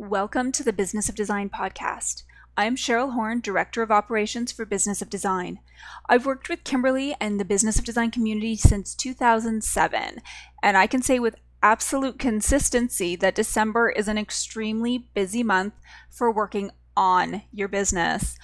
Welcome to the Business of Design podcast. I'm Cheryl Horn, Director of Operations for Business of Design. I've worked with Kimberly and the Business of Design community since 2007, and I can say with absolute consistency that December is an extremely busy month for working on your business.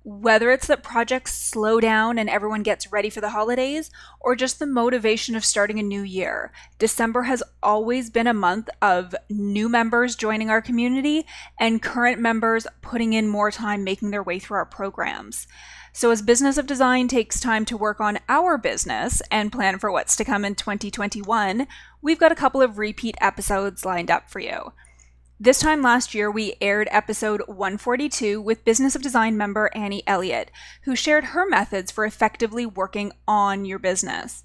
Whether it's that projects slow down and everyone gets ready for the holidays, or just the motivation of starting a new year, December has always been a month of new members joining our community and current members putting in more time making their way through our programs. So as Business of Design takes time to work on our business and plan for what's to come in 2021, we've got a couple of repeat episodes lined up for you. This time last year, we aired episode 142 with Business of Design member Annie Elliott, who shared her methods for effectively working on your business.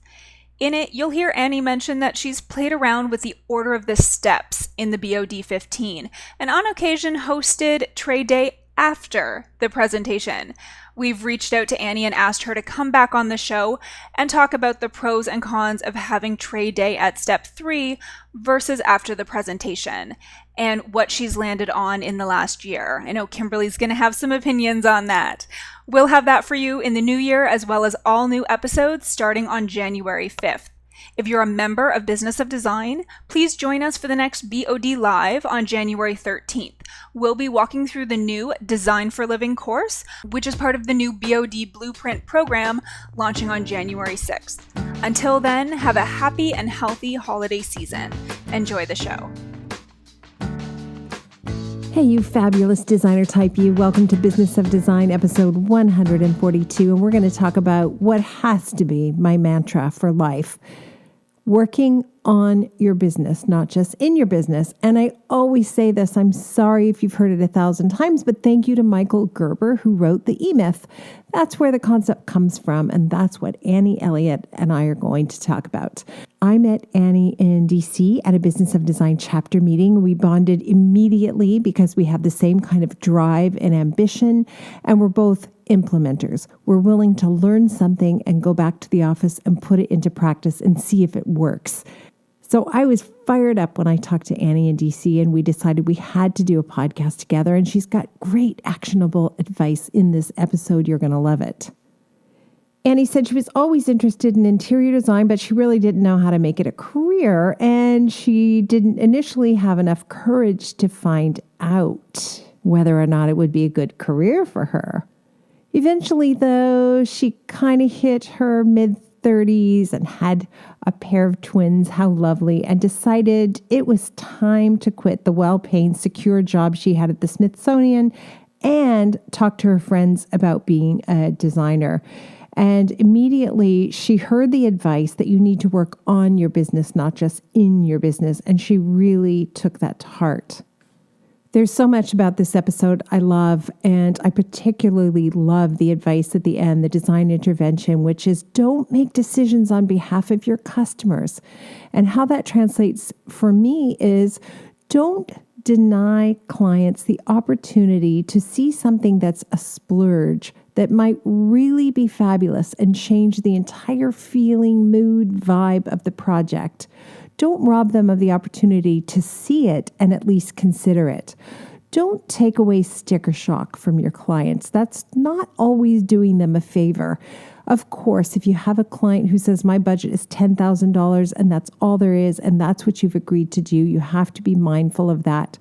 In it, you'll hear Annie mention that she's played around with the order of the steps in the BOD 15, and on occasion hosted Trade Day after the presentation. We've reached out to Annie and asked her to come back on the show and talk about the pros and cons of having Trade Day at step 3 versus after the presentation, and what she's landed on in the last year. I know Kimberly's going to have some opinions on that. We'll have that for you in the new year, as well as all new episodes starting on January 5th. If you're a member of Business of Design, please join us for the next BOD Live on January 13th. We'll be walking through the new Design for Living course, which is part of the new BOD Blueprint program launching on January 6th. Until then, have a happy and healthy holiday season. Enjoy the show. Hey, you fabulous designer type you. Welcome to Business of Design, episode 142. And we're going to talk about what has to be my mantra for life. Working on your business, not just in your business. And I always say this, I'm sorry if you've heard it 1,000 times, but thank you to Michael Gerber, who wrote the EMyth. That's where the concept comes from, and that's what Annie Elliott and I are going to talk about. I met Annie in DC at a Business of Design chapter meeting. We bonded immediately because we have the same kind of drive and ambition, and we're both implementers. We're willing to learn something and go back to the office and put it into practice and see if it works. So I was fired up when I talked to Annie in DC, and we decided we had to do a podcast together, and she's got great actionable advice in this episode. You're going to love it. Annie said she was always interested in interior design, but she really didn't know how to make it a career, and she didn't initially have enough courage to find out whether or not it would be a good career for her. Eventually, though, she kind of hit her mid-30s and had a pair of twins, how lovely, and decided it was time to quit the well-paying, secure job she had at the Smithsonian and talk to her friends about being a designer. And immediately she heard the advice that you need to work on your business, not just in your business. And she really took that to heart. There's so much about this episode I love, and I particularly love the advice at the end, the design intervention, which is don't make decisions on behalf of your customers. And how that translates for me is don't deny clients the opportunity to see something that's a splurge that might really be fabulous and change the entire feeling, mood, vibe of the project. Don't rob them of the opportunity to see it and at least consider it. Don't take away sticker shock from your clients. That's not always doing them a favor. Of course, if you have a client who says, my budget is $10,000 and that's all there is, and that's what you've agreed to do, you have to be mindful of that.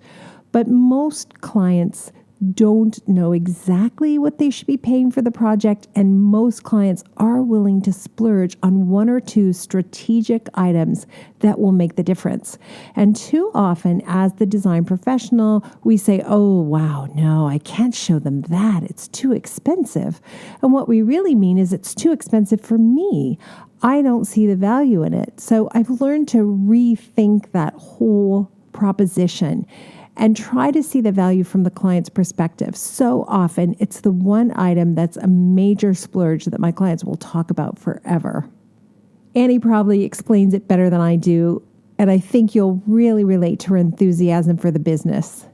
But most clients don't know exactly what they should be paying for the project, and most clients are willing to splurge on one or two strategic items that will make the difference. And too often, as the design professional, we say, oh, wow, no, I can't show them that. It's too expensive. And what we really mean is it's too expensive for me. I don't see the value in it. So I've learned to rethink that whole proposition and try to see the value from the client's perspective. So often, it's the one item that's a major splurge that my clients will talk about forever. Annie probably explains it better than I do, and I think you'll really relate to her enthusiasm for the business.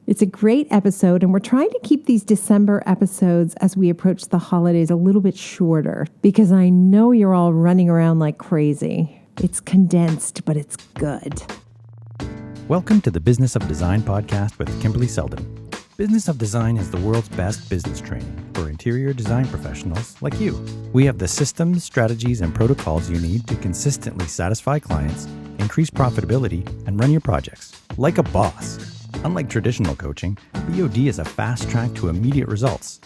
It's a great episode, and we're trying to keep these December episodes as we approach the holidays a little bit shorter, because I know you're all running around like crazy. It's condensed, but it's good. Welcome to the Business of Design podcast with Kimberly Selden. Business of Design is the world's best business training for interior design professionals like you. We have the systems, strategies, and protocols you need to consistently satisfy clients, increase profitability, and run your projects like a boss. Unlike traditional coaching, BOD is a fast track to immediate results.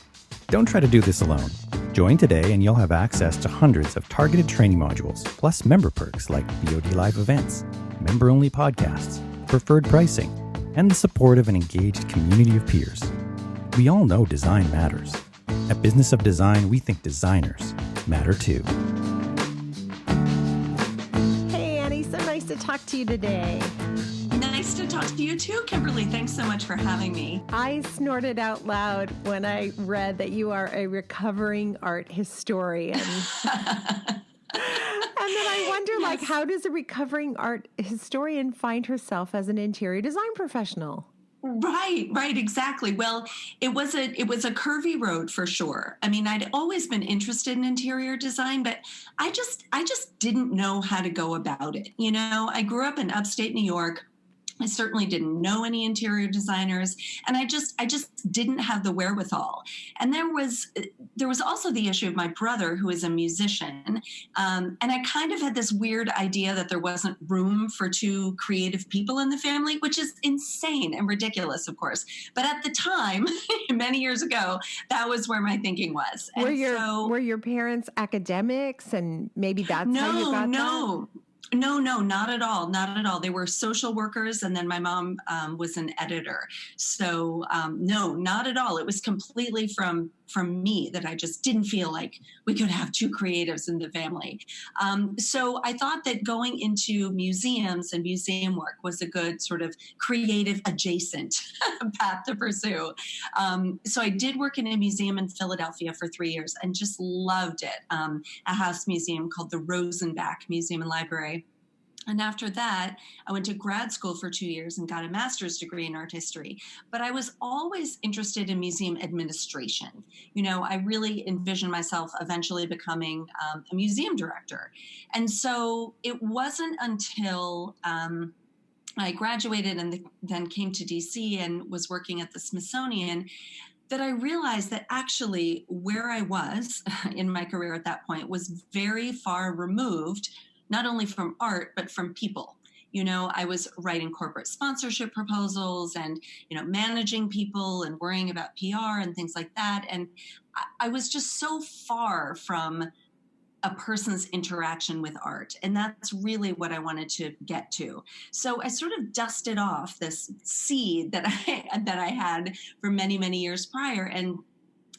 Don't try to do this alone. Join today and you'll have access to hundreds of targeted training modules, plus member perks like BOD Live events, member-only podcasts, preferred pricing, and the support of an engaged community of peers. We all know design matters. At Business of Design, we think designers matter too. Hey, Annie, so nice to talk to you today. Nice to talk to you too, Kimberly. Thanks so much for having me. I snorted out loud when I read that you are a recovering art historian. And then I wonder, yes, how does a recovering art historian find herself as an interior design professional? Right, exactly. Well, it was a curvy road for sure. I mean, I'd always been interested in interior design, but I just didn't know how to go about it. You know, I grew up in upstate New York. I certainly didn't know any interior designers, and I just didn't have the wherewithal. And there was also the issue of my brother, who is a musician, and I kind of had this weird idea that there wasn't room for two creative people in the family, which is insane and ridiculous, of course. But at the time, many years ago, that was where my thinking was. Were your parents academics, and maybe that's how you got that? No, not at all. Not at all. They were social workers, and then my mom was an editor. So no, not at all. It was completely from me that I just didn't feel like we could have two creatives in the family. So I thought that going into museums and museum work was a good sort of creative adjacent path to pursue. So I did work in a museum in Philadelphia for 3 years and just loved it. A house museum called the Rosenbach Museum and Library. And after that, I went to grad school for 2 years and got a master's degree in art history. But I was always interested in museum administration. You know, I really envisioned myself eventually becoming a museum director. And so it wasn't until I graduated and then came to DC and was working at the Smithsonian that I realized that actually where I was in my career at that point was very far removed, not only from art, but from people. You know, I was writing corporate sponsorship proposals and, you know, managing people and worrying about PR and things like that. And I was just so far from a person's interaction with art. And that's really what I wanted to get to. So I sort of dusted off this seed that I had for many, many years prior and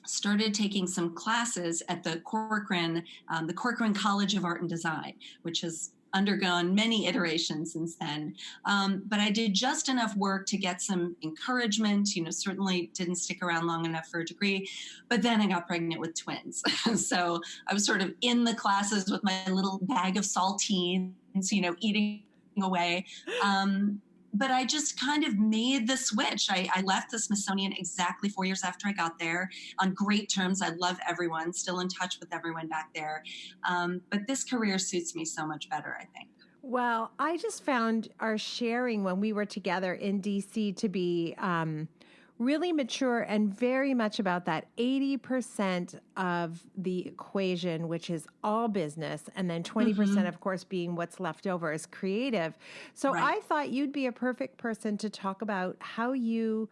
started taking some classes at the Corcoran College of Art and Design, which has undergone many iterations since then. But I did just enough work to get some encouragement, you know, certainly didn't stick around long enough for a degree, but then I got pregnant with twins. So I was sort of in the classes with my little bag of saltines, you know, eating away. But I just kind of made the switch. I left the Smithsonian exactly 4 years after I got there on great terms. I love everyone, still in touch with everyone back there. But this career suits me so much better, I think. Well, I just found our sharing when we were together in DC to be really mature and very much about that 80% of the equation, which is all business, and then 20%, of course, being what's left over is creative. So right. I thought you'd be a perfect person to talk about how you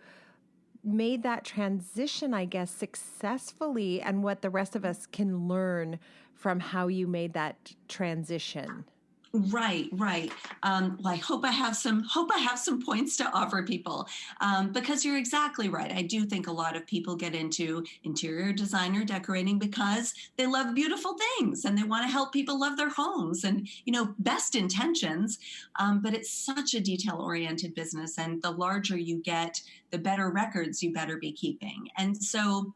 made that transition, I guess, successfully, and what the rest of us can learn from how you made that transition. Right. Well, I hope I have some points to offer people, because you're exactly right. I do think a lot of people get into interior design or decorating because they love beautiful things and they want to help people love their homes and, you know, best intentions. But it's such a detail-oriented business, and the larger you get, the better records you better be keeping. And so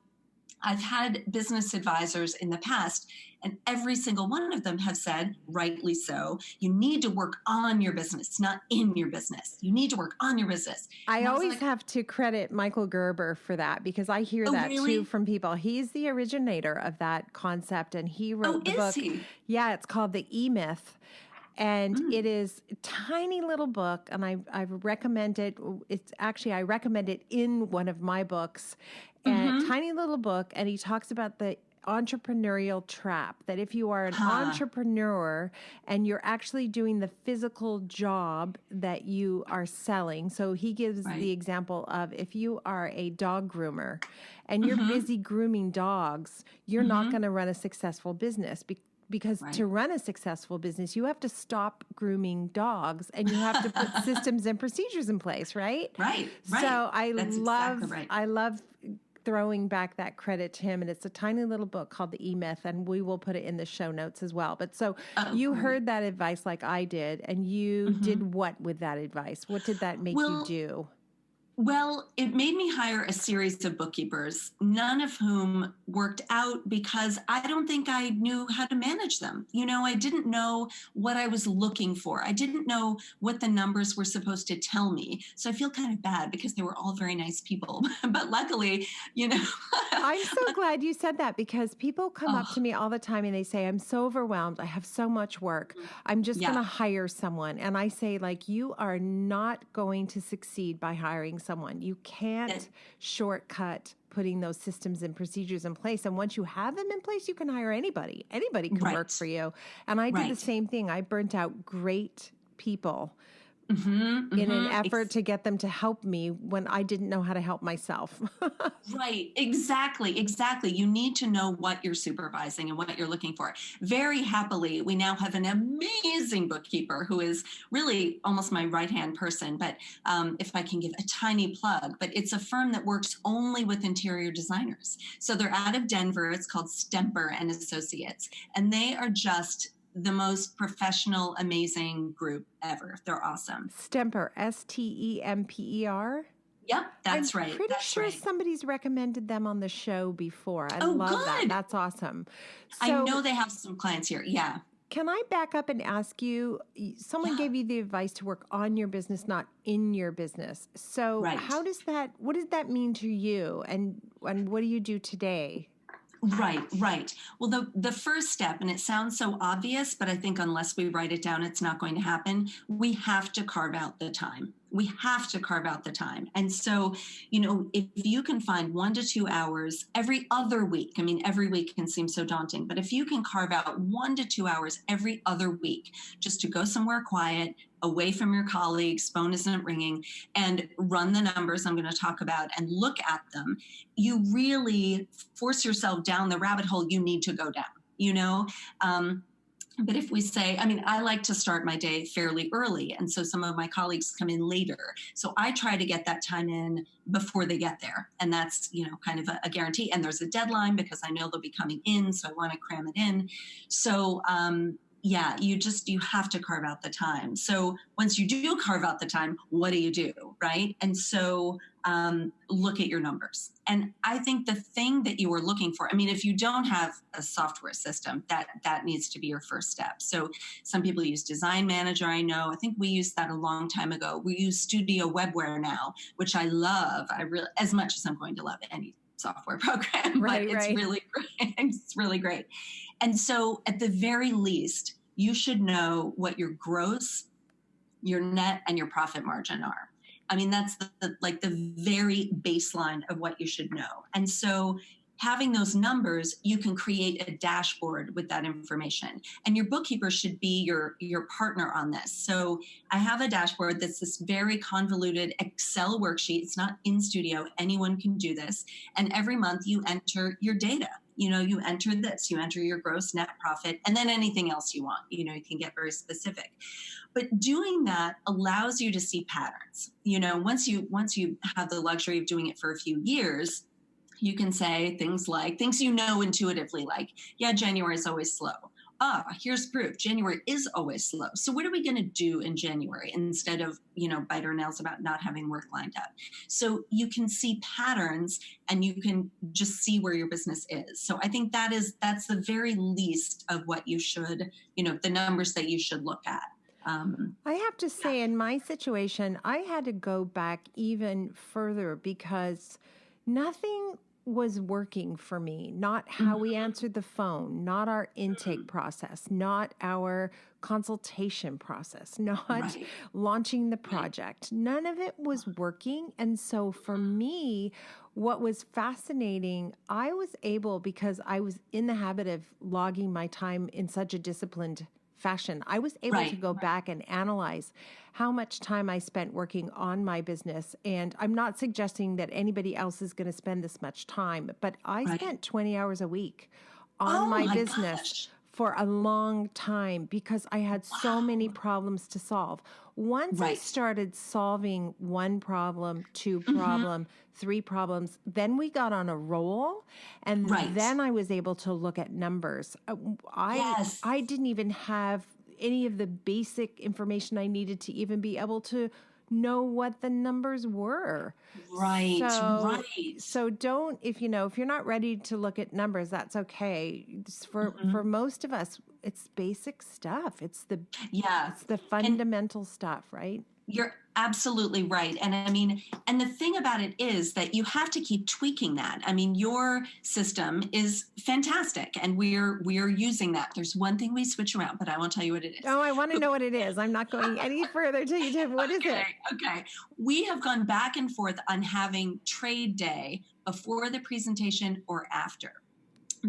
I've had business advisors in the past, and every single one of them have said, rightly so, you need to work on your business, not in your business. You need to work on your business. I always have to credit Michael Gerber for that, because I hear that really? Too from people. He's the originator of that concept, and he wrote the book. He? Yeah, it's called the EMyth. And it is a tiny little book, and I recommend it. I recommend it in one of my books, and tiny little book. And he talks about the entrepreneurial trap, that if you are an entrepreneur and you're actually doing the physical job that you are selling. So he gives the example of, if you are a dog groomer and you're busy grooming dogs, you're not going to run a successful business, because to run a successful business, you have to stop grooming dogs and you have to put systems and procedures in place, right? Right. So Exactly right. I love throwing back that credit to him. And it's a tiny little book called the EMyth, and we will put it in the show notes as well. But so you heard that advice like I did, and you did what with that advice? What did that make you do? Well, it made me hire a series of bookkeepers, none of whom worked out because I don't think I knew how to manage them. I didn't know what I was looking for. I didn't know what the numbers were supposed to tell me. So I feel kind of bad because they were all very nice people. But luckily, I'm so glad you said that, because people come up to me all the time and they say, I'm so overwhelmed. I have so much work. I'm just going to hire someone. And I say, you are not going to succeed by hiring someone. You can't shortcut putting those systems and procedures in place. And once you have them in place, you can hire anybody. Anybody can work for you. And I did the same thing. I burnt out great people in an effort to get them to help me when I didn't know how to help myself. Right. Exactly. You need to know what you're supervising and what you're looking for. Very happily, we now have an amazing bookkeeper who is really almost my right-hand person. But if I can give a tiny plug, but it's a firm that works only with interior designers. So they're out of Denver. It's called Stemper and Associates. And they are just the most professional, amazing group ever. They're awesome. Stemper, Stemper. Yep, that's right. I'm pretty sure somebody's recommended them on the show before. I love that. That's awesome. So, I know they have some clients here. Yeah. Can I back up and ask you, someone gave you the advice to work on your business, not in your business. So what does that mean to you? And what do you do today? Right. Well, the first step, and it sounds so obvious, but I think unless we write it down, it's not going to happen. We have to carve out the time. And so, if you can find 1 to 2 hours every other week, every week can seem so daunting, but if you can carve out 1 to 2 hours every other week just to go somewhere quiet, away from your colleagues, phone isn't ringing, and run the numbers I'm going to talk about and look at them, you really force yourself down the rabbit hole you need to go down, But if we say, I like to start my day fairly early. And so some of my colleagues come in later. So I try to get that time in before they get there. And that's, kind of a guarantee. And there's a deadline because I know they'll be coming in. So I want to cram it in. So, you have to carve out the time. So once you do carve out the time, what do you do? Right. And so look at your numbers. And I think the thing that you are looking for, if you don't have a software system, that needs to be your first step. So some people use Design Manager. I know, I think we used that a long time ago. We use Studio Webware now, which I love. I really, as much as I'm going to love any software program, but it's really great. It's really great. And so at the very least, you should know what your gross, your net, and your profit margin are. That's the very baseline of what you should know. And so having those numbers, you can create a dashboard with that information. And your bookkeeper should be your partner on this. So I have a dashboard that's this very convoluted Excel worksheet. It's not in Studio. Anyone can do this. And every month you enter your data. You enter this, you enter your gross net profit, and then anything else you want. You can get very specific. But doing that allows you to see patterns. Once you have the luxury of doing it for a few years, you can say things intuitively, like, January is always slow. Here's proof. January is always slow. So what are we going to do in January instead of, bite our nails about not having work lined up? So you can see patterns and you can just see where your business is. So I think that's the very least of what you should, the numbers that you should look at. I have to say, in my situation, I had to go back even further because nothing was working for me, not how we answered the phone, not our intake process, not our consultation process, not launching the project. None of it was working. And so for me, what was fascinating, I was able, because I was in the habit of logging my time in such a disciplined fashion, I was able to go back and analyze how much time I spent working on my business. And I'm not suggesting that anybody else is going to spend this much time, but I spent 20 hours a week on my business for a long time because I had so many problems to solve. Once I started solving one problem, two problem, three problems, then we got on a roll, and then I was able to look at numbers. I didn't even have any of the basic information I needed to even be able to know what the numbers were. So don't, if you're not ready to look at numbers, that's okay. For most of us, it's basic stuff. It's the fundamental stuff, right? You're absolutely right. And I mean, and the thing about it is that you have to keep tweaking that. I mean, your system is fantastic and we're using that. There's one thing we switch around, but I won't tell you what it is. Oh, I want to know what it is. I'm not going any further till you tell me. What is it? Okay. We have gone back and forth on having trade day before the presentation or after.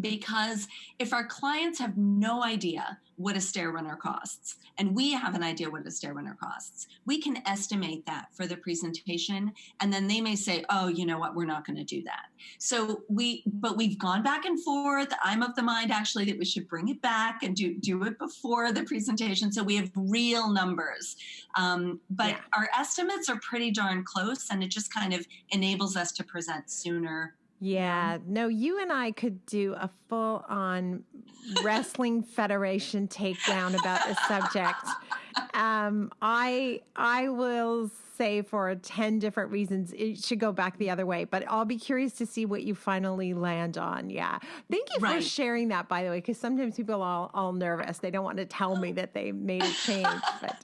Because if our clients have no idea what a stair runner costs, and we have an idea what a stair runner costs, we can estimate that for the presentation. And then they may say, oh, you know what, we're not going to do that. So we've gone back and forth. I'm of the mind actually that we should bring it back and do it before the presentation. So we have real numbers. But our estimates are pretty darn close, and it just kind of enables us to present sooner. Yeah, no, you and I could do a full-on Wrestling Federation takedown about this subject. I will say for 10 different reasons it should go back the other way, but I'll be curious to see what you finally land on. Yeah. Thank you for sharing that, by the way, because sometimes people are all nervous. They don't want to tell me that they made a change. But.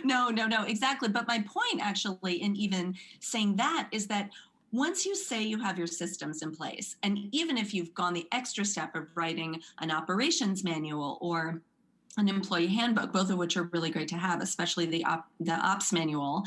No, exactly. But my point actually in even saying that is that once you say you have your systems in place, and even if you've gone the extra step of writing an operations manual or an employee handbook, both of which are really great to have, especially the ops manual,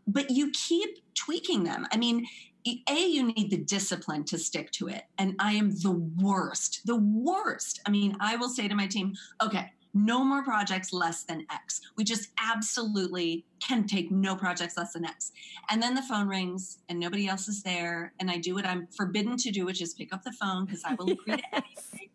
but you keep tweaking them. I mean, you need the discipline to stick to it. And I am the worst. I mean, I will say to my team, okay, no more projects less than X. We just absolutely can take no projects less than X. And then the phone rings and nobody else is there. And I do what I'm forbidden to do, which is pick up the phone because I will agree to anything.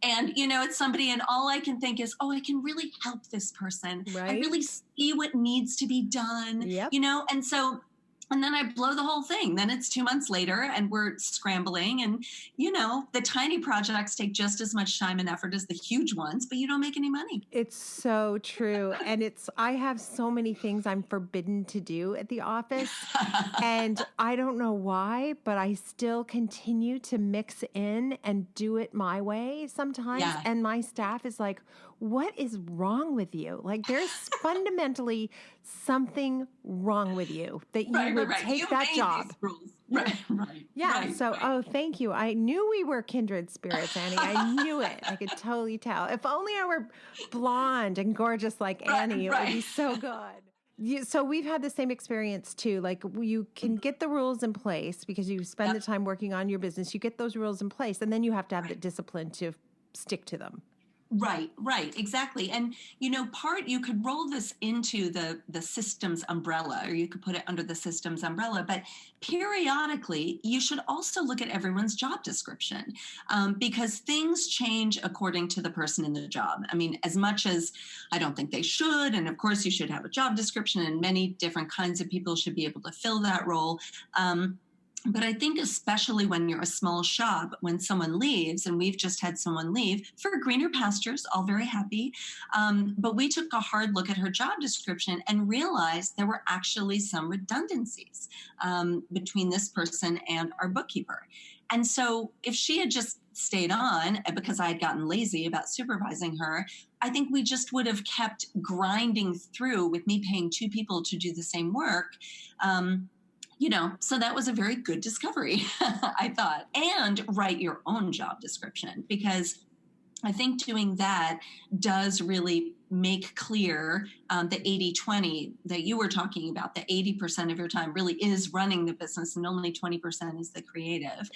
And, it's somebody, and all I can think is, oh, I can really help this person. Right. I really see what needs to be done, and so. And then I blow the whole thing. Then it's 2 months later and we're scrambling. And, the tiny projects take just as much time and effort as the huge ones, but you don't make any money. It's so true. And I have so many things I'm forbidden to do at the office. And I don't know why, but I still continue to mix in and do it my way sometimes. Yeah. And my staff is like, what is wrong with you? Like there's fundamentally something wrong with you that you would take you that job. Right. Yeah. Thank you. I knew we were kindred spirits, Annie. I knew it. I could totally tell. If only I were blonde and gorgeous like Annie, it would be so good. So we've had the same experience too. Like you can get the rules in place because you spend the time working on your business. You get those rules in place, and then you have to have the discipline to stick to them. Right, exactly. And, you could roll this into the systems umbrella, or you could put it under the systems umbrella, but periodically you should also look at everyone's job description because things change according to the person in the job. I mean, as much as I don't think they should, and of course you should have a job description and many different kinds of people should be able to fill that role. But I think especially when you're a small shop, when someone leaves, and we've just had someone leave for greener pastures, all very happy. But we took a hard look at her job description and realized there were actually some redundancies between this person and our bookkeeper. And so if she had just stayed on because I had gotten lazy about supervising her, I think we just would have kept grinding through with me paying two people to do the same work. So that was a very good discovery, I thought. And write your own job description, because I think doing that does really make clear the 80-20 that you were talking about. The 80% of your time really is running the business and only 20% is the creative.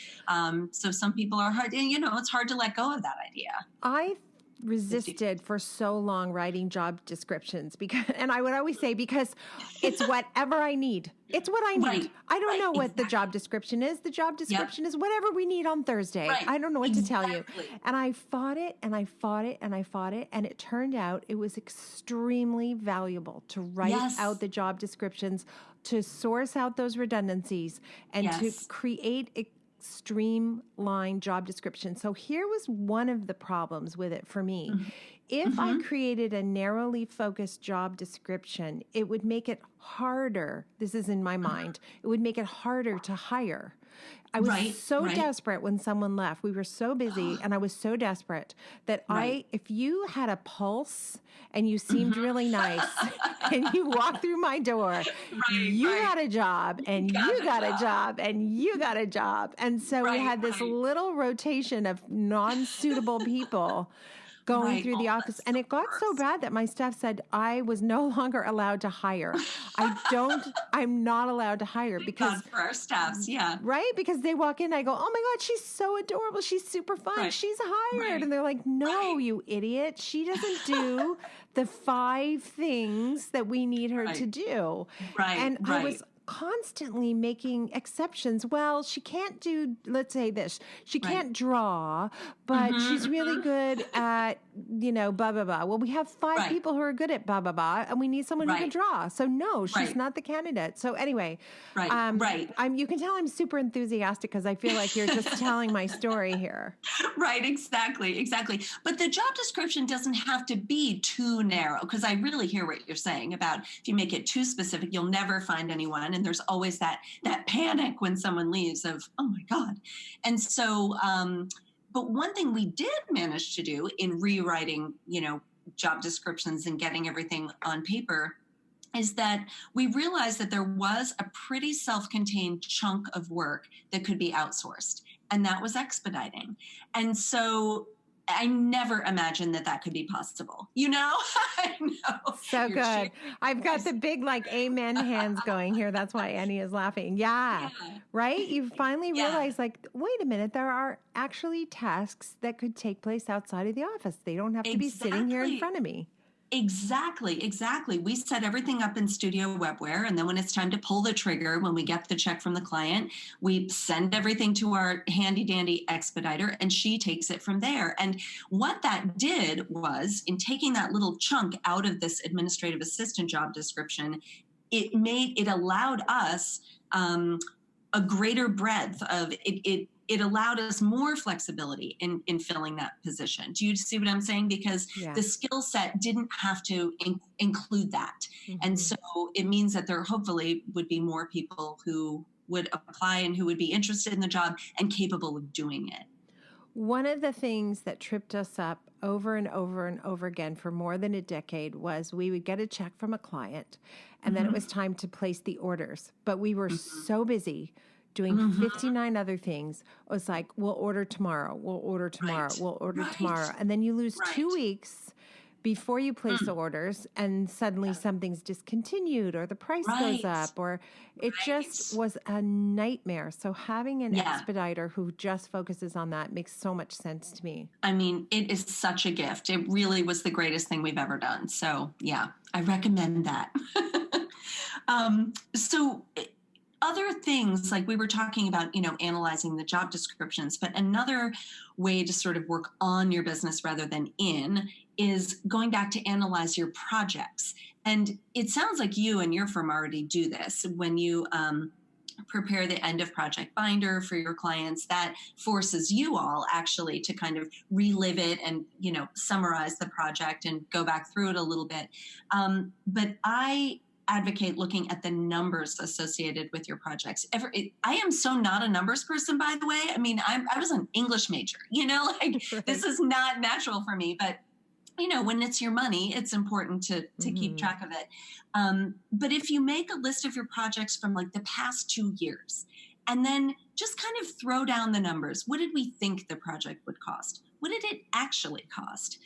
So some people are hard, and it's hard to let go of that idea. I resisted for so long writing job descriptions and I would always say, because it's whatever I need. It's what I need. Right. I don't know what the job description is. The job description is whatever we need on Thursday. Right. I don't know what to tell you. And I fought it and I fought it and I fought it. And it turned out it was extremely valuable to write out the job descriptions, to source out those redundancies, and to create streamline job description. So here was one of the problems with it for me. Mm-hmm. If I created a narrowly focused job description, it would make it harder. This is in my mind. It would make it harder to hire. I was so desperate when someone left. We were so busy and I was so desperate that if you had a pulse and you seemed really nice and you walked through my door, you got a job and you got a job and you got a job. And so we had this little rotation of non-suitable people going through the office. And it got so bad that my staff said I was no longer allowed to hire. I'm not allowed to hire because for our staffs, right? Because they walk in, I go, oh my God, she's so adorable. She's super fun. She's hired. And they're like, no, you idiot. She doesn't do the 5 things that we need her to do. And I was constantly making exceptions. Well, she can't do, let's say this, she can't draw, but she's really good at, blah, blah, blah. Well, we have 5 people who are good at blah, blah, blah, and we need someone who can draw. So no, she's not the candidate. So anyway, you can tell I'm super enthusiastic because I feel like you're just telling my story here. Right, exactly. But the job description doesn't have to be too narrow, because I really hear what you're saying about if you make it too specific, you'll never find anyone. And there's always that panic when someone leaves of, oh my God. And so, but one thing we did manage to do in rewriting, job descriptions and getting everything on paper is that we realized that there was a pretty self-contained chunk of work that could be outsourced, and that was expediting. And so I never imagined that could be possible. I know. So good. I've got the big amen hands going here. That's why Annie is laughing. Yeah. Right? You finally realize wait a minute, there are actually tasks that could take place outside of the office. They don't have to be sitting here in front of me. Exactly. We set everything up in Studio Webware. And then when it's time to pull the trigger, when we get the check from the client, we send everything to our handy dandy expediter and she takes it from there. And what that did was, in taking that little chunk out of this administrative assistant job description, it allowed us a greater breadth of it. It allowed us more flexibility in filling that position. Do you see what I'm saying? Because the skill set didn't have to include that. Mm-hmm. And so it means that there hopefully would be more people who would apply and who would be interested in the job and capable of doing it. One of the things that tripped us up over and over and over again for more than a decade was we would get a check from a client and then it was time to place the orders. But we were so busy doing 59 other things. It was like, we'll order tomorrow. We'll order tomorrow. We'll order tomorrow. And then you lose 2 weeks before you place the orders and suddenly something's discontinued or the price goes up or it just was a nightmare. So having an expediter who just focuses on that makes so much sense to me. I mean, it is such a gift. It really was the greatest thing we've ever done. So yeah, I recommend that. Other things, like we were talking about, analyzing the job descriptions, but another way to sort of work on your business rather than in is going back to analyze your projects. And it sounds like you and your firm already do this. When you prepare the end of project binder for your clients, that forces you all actually to kind of relive it and, summarize the project and go back through it a little bit. But I advocate looking at the numbers associated with your projects. I am so not a numbers person, by the way. I mean, I was an English major, this is not natural for me, but when it's your money, it's important to keep track of it. But if you make a list of your projects from like the past 2 years, and then just kind of throw down the numbers. What did we think the project would cost? What did it actually cost?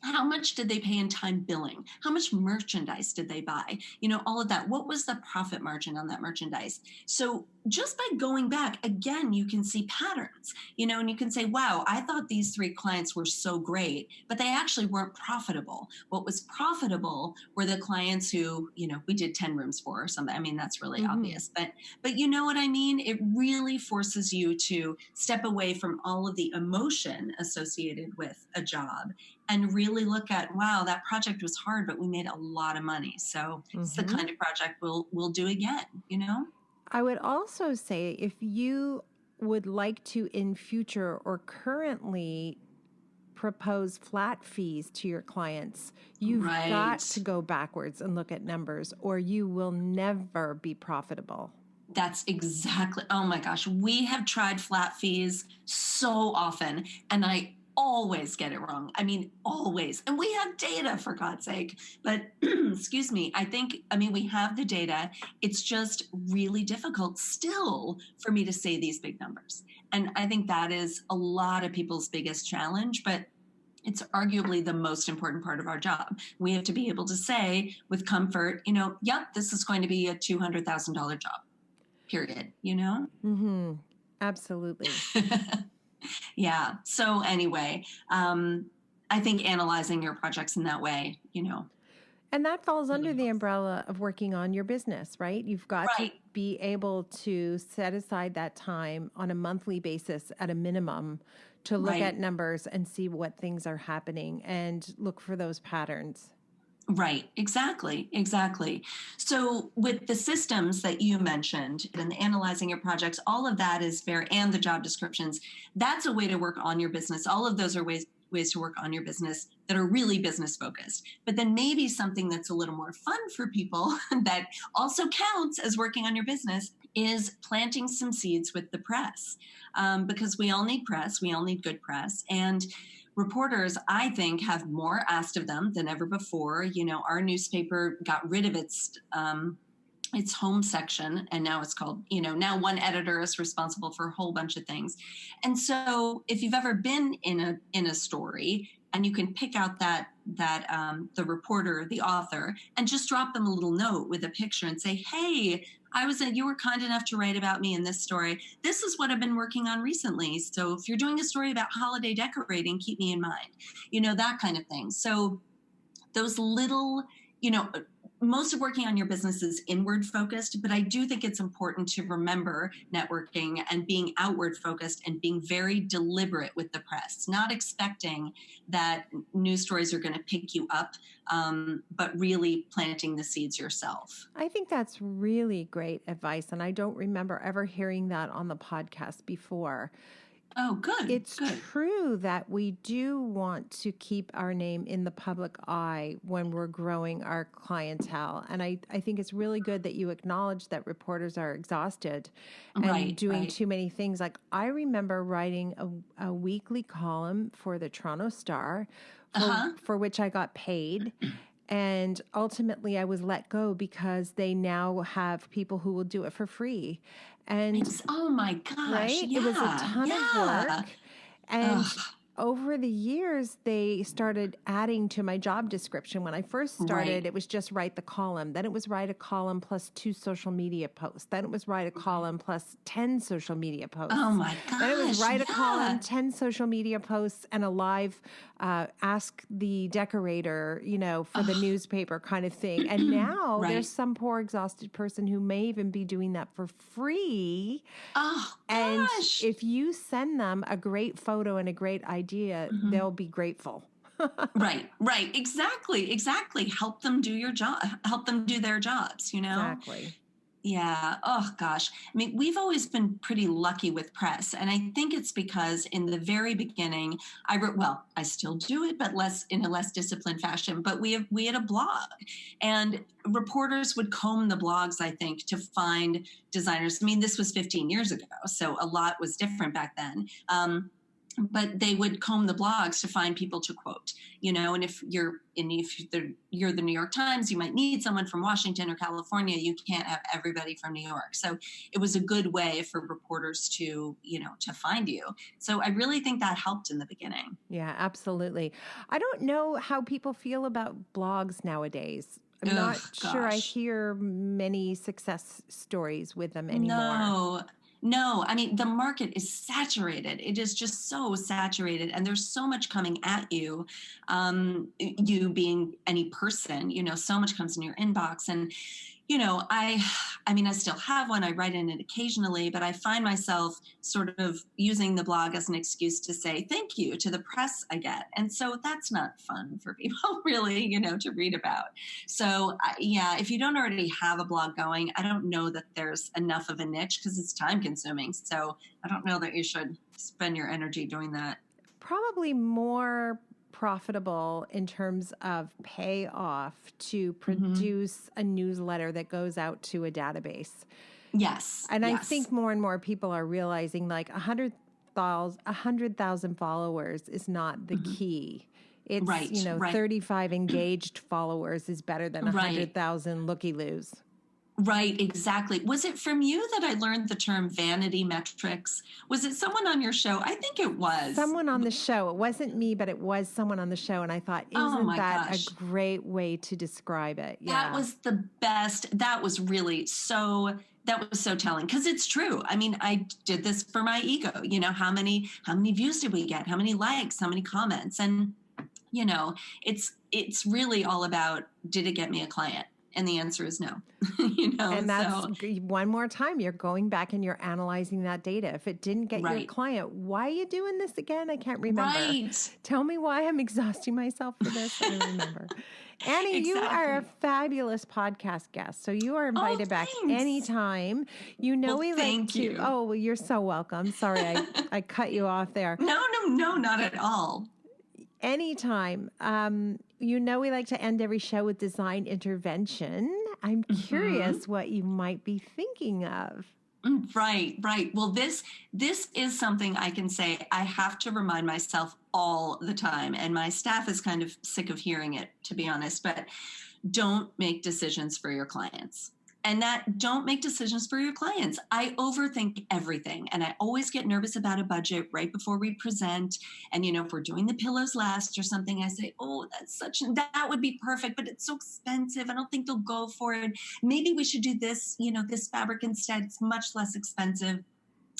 How much did they pay in time billing? How much merchandise did they buy? All of that. What was the profit margin on that merchandise? So just by going back, again, you can see patterns, and you can say, wow, I thought these 3 clients were so great, but they actually weren't profitable. What was profitable were the clients who, we did 10 rooms for or something. I mean, that's really obvious, but you know what I mean? It really forces you to step away from all of the emotion associated with a job and really look at, wow, that project was hard, but we made a lot of money. So it's the kind of project we'll do again, I would also say if you would like to in future or currently propose flat fees to your clients, you've got to go backwards and look at numbers or you will never be profitable. That's exactly, oh my gosh, we have tried flat fees so often and I always get it wrong. I mean, always. And we have data, for God's sake. But excuse me, we have the data. It's just really difficult still for me to say these big numbers. And I think that is a lot of people's biggest challenge, but it's arguably the most important part of our job. We have to be able to say with comfort, yep, this is going to be a $200,000 job, period, Mm-hmm. Absolutely. Yeah. So anyway, I think analyzing your projects in that way, And that falls under the umbrella of working on your business, right? You've got to be able to set aside that time on a monthly basis at a minimum to look at numbers and see what things are happening and look for those patterns. Right. Exactly. So with the systems that you mentioned and analyzing your projects, all of that is and the job descriptions, that's a way to work on your business. All of those are ways to work on your business that are really business focused. But then maybe something that's a little more fun for people that also counts as working on your business is planting some seeds with the press. Because we all need press. We all need good press. And reporters, I think, have more asked of them than ever before. Our newspaper got rid of its home section, and now it's called, now one editor is responsible for a whole bunch of things. And so if you've ever been in a story and you can pick out that the reporter, the author, and just drop them a little note with a picture and say, hey, you were kind enough to write about me in this story. This is what I've been working on recently. So if you're doing a story about holiday decorating, keep me in mind, that kind of thing. So those little, most of working on your business is inward focused, but I do think it's important to remember networking and being outward focused and being very deliberate with the press, not expecting that news stories are going to pick you up, but really planting the seeds yourself. I think that's really great advice. And I don't remember ever hearing that on the podcast before. Oh, good. It's true that we do want to keep our name in the public eye when we're growing our clientele. And I think it's really good that you acknowledge that reporters are exhausted and doing too many things. Like I remember writing a weekly column for the Toronto Star for which I got paid. And ultimately, I was let go because they now have people who will do it for free. And oh my gosh, right? Yeah, it was a ton of work. And over the years, they started adding to my job description. When I first started, it was just write the column. Then it was write a column plus 2 social media posts. Then it was write a column plus 10 social media posts. Oh my gosh. Then it was write a column, 10 social media posts, and a live ask the decorator, for the newspaper kind of thing. And now there's some poor exhausted person who may even be doing that for free. Oh, and gosh. if you send them a great photo and a great idea, they'll be grateful. Right. Exactly. Help them do your job. Help them do their jobs, Exactly. Yeah. Oh, gosh. I mean, we've always been pretty lucky with press. And I think it's because in the very beginning, I still do it, but in a less disciplined fashion. But we had a blog, and reporters would comb the blogs, I think, to find designers. I mean, this was 15 years ago, so a lot was different back then. but they would comb the blogs to find people to quote, and if you're the New York Times, you might need someone from Washington or California. You can't have everybody from New York. So it was a good way for reporters to find you. So I really think that helped in the beginning. Yeah, absolutely. I don't know how people feel about blogs nowadays. I'm not sure I hear many success stories with them anymore. No, I mean, the market is saturated. It is just so saturated, and there's so much coming at you. You being any person, so much comes in your inbox. And, I mean, I still have one. I write in it occasionally, but I find myself sort of using the blog as an excuse to say thank you to the press I get. And so that's not fun for people really, to read about. So if you don't already have a blog going, I don't know that there's enough of a niche because it's time consuming. So I don't know that you should spend your energy doing that. Probably more profitable in terms of payoff to produce a newsletter that goes out to a database. Yes. And I think more and more people are realizing like 100,000 followers is not the key. It's, 35 engaged followers is better than 100,000 looky-loos. Right, exactly. Was it from you that I learned the term vanity metrics? Was it someone on your show? I think it was. Someone on the show. It wasn't me, but it was someone on the show. And I thought, isn't that a great way to describe it? Yeah. That was the best. That was really so telling because it's true. I mean, I did this for my ego. How many views did we get? How many likes? How many comments? And, it's really all about, did it get me a client? And the answer is no. And that's one more time, you're going back and you're analyzing that data. If it didn't get your client, why are you doing this again? I can't remember. Right. Tell me why I'm exhausting myself for this. I don't remember. Annie, you are a fabulous podcast guest. So you are invited back anytime. We like to. Oh, well, you're so welcome. Sorry, I cut you off there. No, not at all. Anytime. We like to end every show with design intervention. I'm curious what you might be thinking of. Right. Well, this is something I can say I have to remind myself all the time. And my staff is kind of sick of hearing it, to be honest, but don't make decisions for your clients. And don't make decisions for your clients. I overthink everything. And I always get nervous about a budget right before we present. And, if we're doing the pillows last or something, I say, that would be perfect, but it's so expensive. I don't think they'll go for it. Maybe we should do this, this fabric instead. It's much less expensive.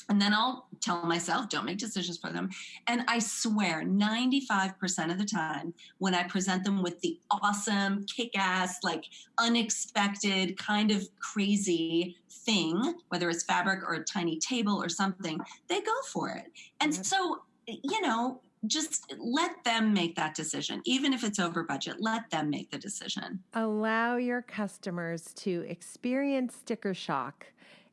And then I'll tell myself, don't make decisions for them. And I swear 95% of the time when I present them with the awesome, kick-ass, like unexpected kind of crazy thing, whether it's fabric or a tiny table or something, they go for it. And so, just let them make that decision. Even if it's over budget, let them make the decision. Allow your customers to experience sticker shock.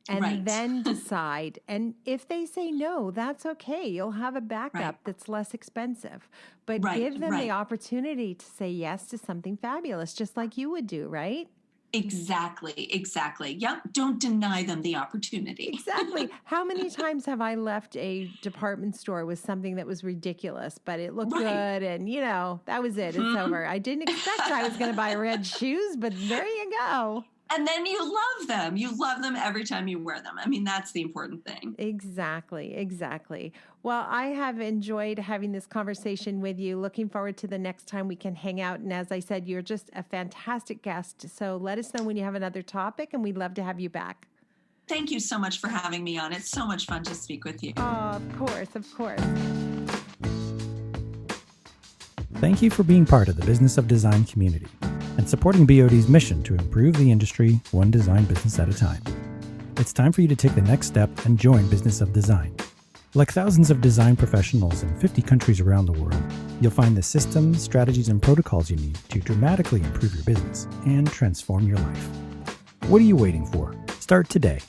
And then decide. And if they say no, that's okay. You'll have a backup that's less expensive. But give them the opportunity to say yes to something fabulous, just like you would do, right? Exactly. Yep. Don't deny them the opportunity. Exactly. How many times have I left a department store with something that was ridiculous, but it looked good and, that was it. It's over. I didn't expect I was going to buy red shoes, but there you go. And then you love them. You love them every time you wear them. I mean, that's the important thing. Exactly. Well, I have enjoyed having this conversation with you. Looking forward to the next time we can hang out. And as I said, you're just a fantastic guest. So let us know when you have another topic, and we'd love to have you back. Thank you so much for having me on. It's so much fun to speak with you. Oh, of course. Thank you for being part of the Business of Design community and supporting BOD's mission to improve the industry one design business at a time. It's time for you to take the next step and join Business of Design. Like thousands of design professionals in 50 countries around the world, you'll find the systems, strategies, and protocols you need to dramatically improve your business and transform your life. What are you waiting for? Start today